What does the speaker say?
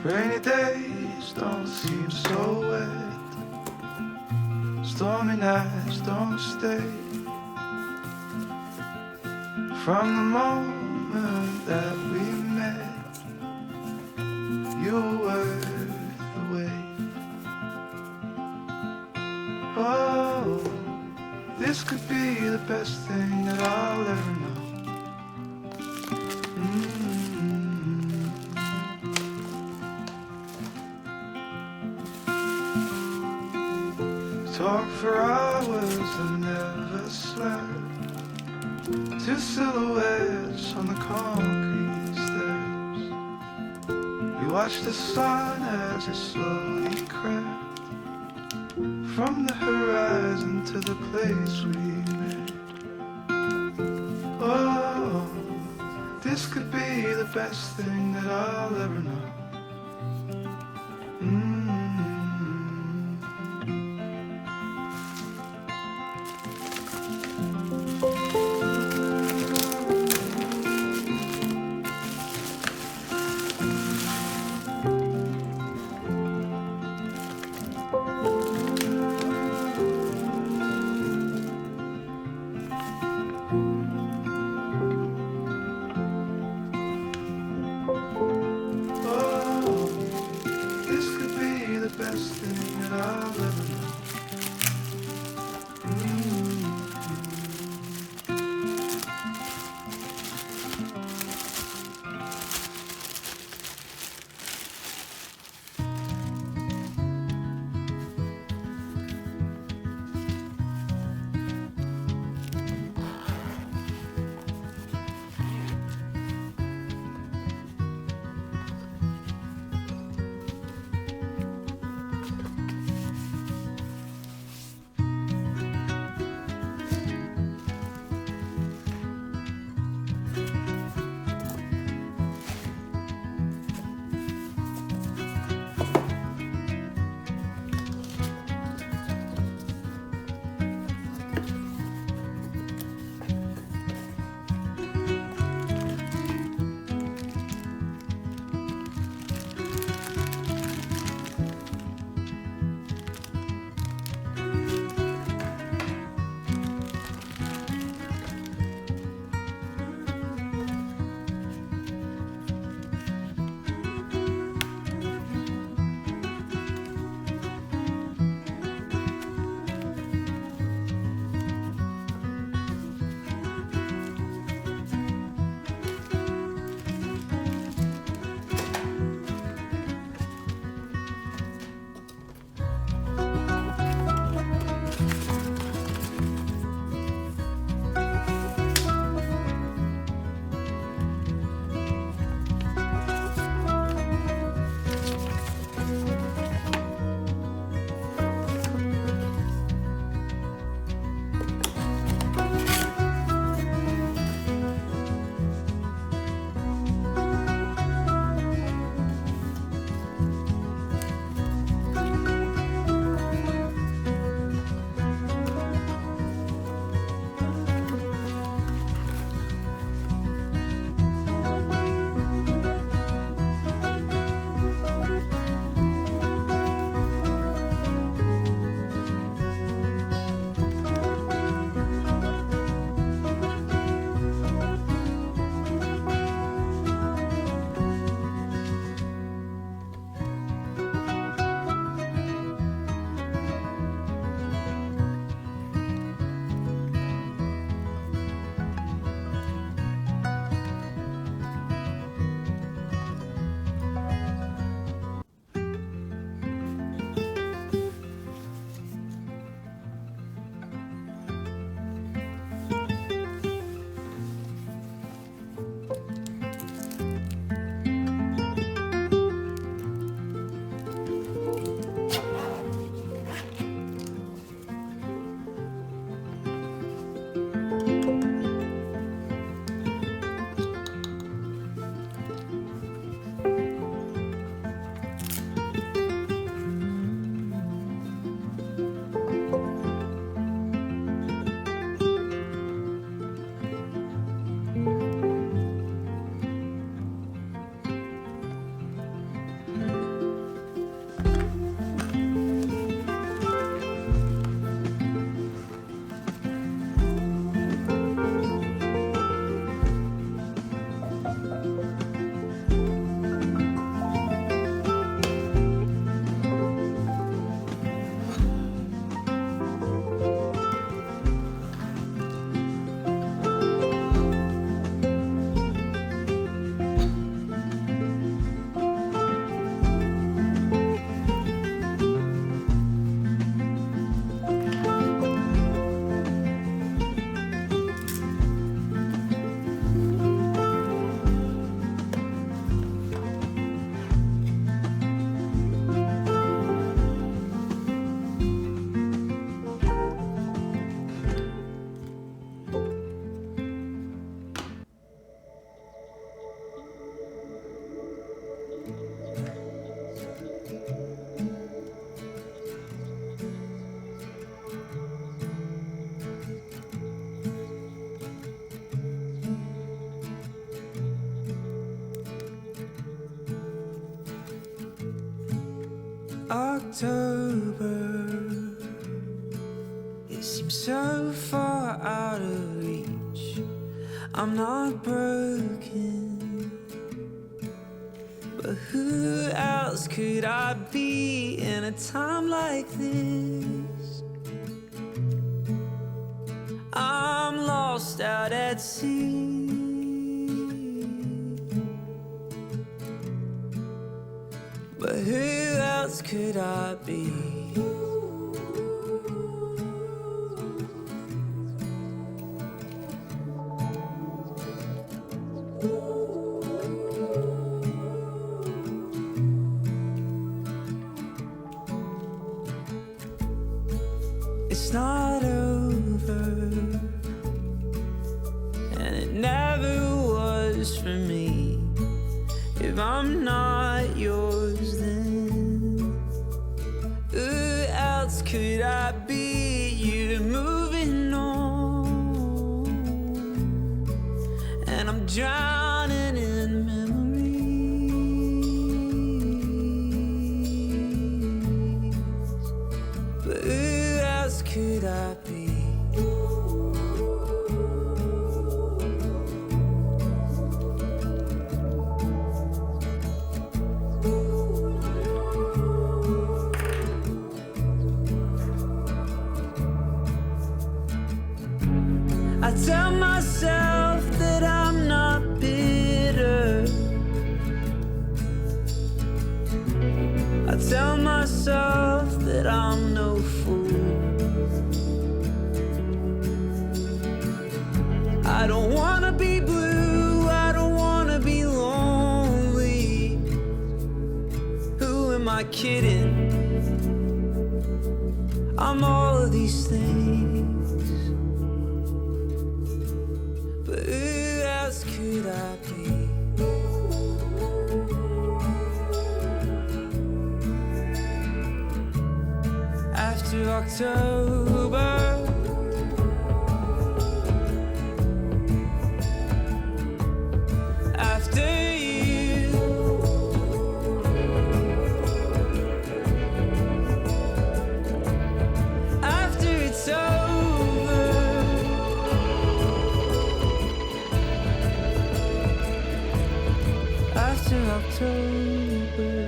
Rainy days don't seem so wet. Stormy nights don't stay. From the moment that we met, you were worth the wait. Oh, this could be the best thing that I'll ever know. Talk for hours and never slept. Two silhouettes on the concrete steps. We watched the sun as it slowly crept from the horizon to the place we met. Oh, this could be the best thing that I'll ever know. Oh, October, it seems so far out of reach. I'm not broken, but who else could I be in a time like this? I'm lost out at sea, but who else could I be? It's not over, and it never was for me. If I'm not yours, then who else could I be? You're moving on, and I'm drowning in memories. But who else could I be? I tell myself that I'm not bitter. I tell myself that I'm no fool. I don't wanna be blue, I don't wanna be lonely. Who am I kidding? I'm all of these things. But who else could I be? After October, after you, after it's over, after October.